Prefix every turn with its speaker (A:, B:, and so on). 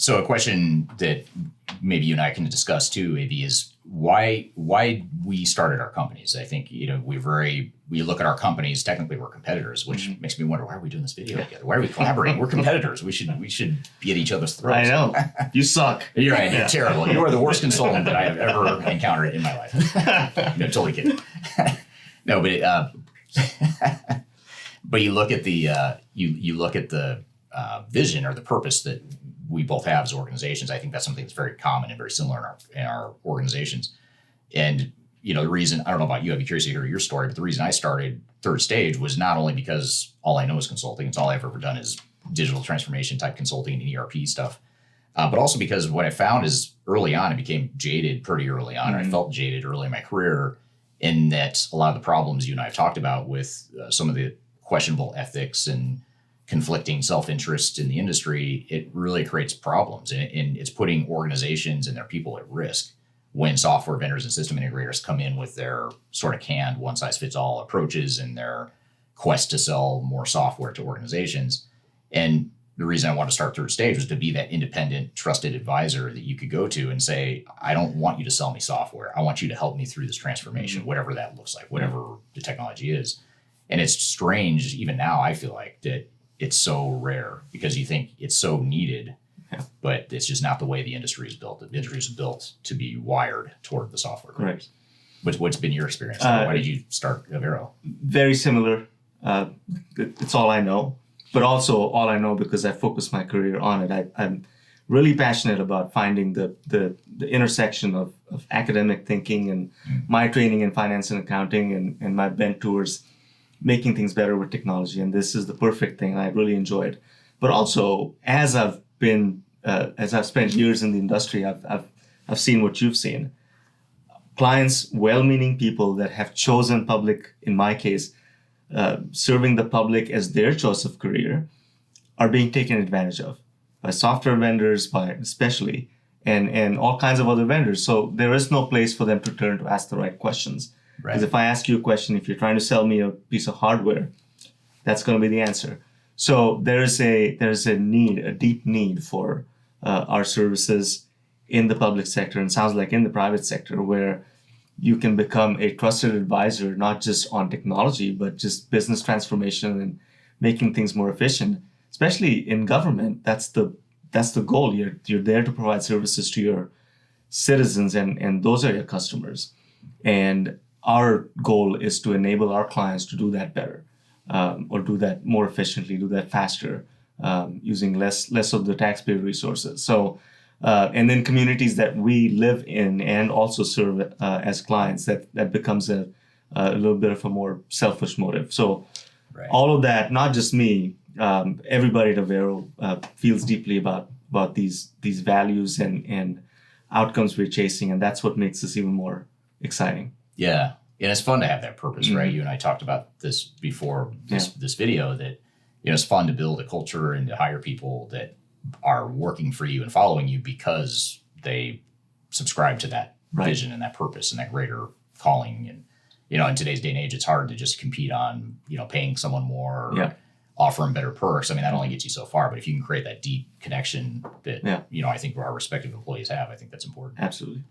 A: So a question that maybe you and I can discuss too, AB, is why we started our companies. I think, we look at our companies, technically we're competitors, which makes me wonder, why are we doing this video together? Why are we collaborating? We're competitors. We should be at each other's throats.
B: I know. You suck.
A: You're right. You're terrible. You are the worst consultant that I have ever encountered in my life. No, totally kidding. No, but but you look at the you look at the vision or the purpose that we both have as organizations. I think that's something that's very common and very similar in our organizations. And the reason, I don't know about you, I'd be curious to hear your story, but the reason I started Third Stage was not only because all I know is consulting. It's all I've ever done is digital transformation type consulting and ERP stuff. But also because what I found is early on, I became jaded pretty early on. I felt jaded early in my career in that a lot of the problems you and I have talked about with some of the questionable ethics and conflicting self-interest in the industry, it really creates problems. And it's putting organizations and their people at risk when software vendors and system integrators come in with their sort of canned one-size-fits-all approaches and their quest to sell more software to organizations. And the reason I wanted to start Third Stage was to be that independent, trusted advisor that you could go to and say, I don't want you to sell me software. I want you to help me through this transformation, whatever that looks like, whatever the technology is. And it's strange, even now, I feel like, that it's so rare because you think it's so needed, but it's just not the way the industry is built. The industry is built to be wired toward the software.
B: Correct.
A: What's been your experience? Why did you start Avero?
B: Very similar. It's all I know, but also all I know because I focused my career on it. I'm really passionate about finding the intersection of academic thinking and my training in finance and accounting and my bent towards making things better with technology. And this is the perfect thing. I really enjoy it. But also, as I've spent years in the industry, I've seen what you've seen. Clients, well-meaning people that have chosen public, in my case, serving the public as their choice of career, are being taken advantage of by software vendors, especially, and all kinds of other vendors. So there is no place for them to turn to ask the right questions. Because if I ask you a question, if you're trying to sell me a piece of hardware, that's going to be the answer. So there's a deep need for our services in the public sector, and sounds like in the private sector, where you can become a trusted advisor, not just on technology, but just business transformation and making things more efficient. Especially in government, that's the goal. You're there to provide services to your citizens, and those are your customers. And our goal is to enable our clients to do that better, or do that more efficiently, do that faster, using less of the taxpayer resources. So, and then communities that we live in and also serve as clients, that becomes a little bit of a more selfish motive. So all of that, not just me, everybody at Avero feels deeply about these values and outcomes we're chasing, and that's what makes us even more exciting.
A: Yeah. And it's fun to have that purpose, right? You and I talked about this before this video, that it's fun to build a culture and to hire people that are working for you and following you because they subscribe to that vision and that purpose and that greater calling. And in today's day and age, it's hard to just compete on paying someone more or offering better perks. I mean, that only gets you so far. But if you can create that deep connection that I think our respective employees have, I think that's important.
B: Absolutely.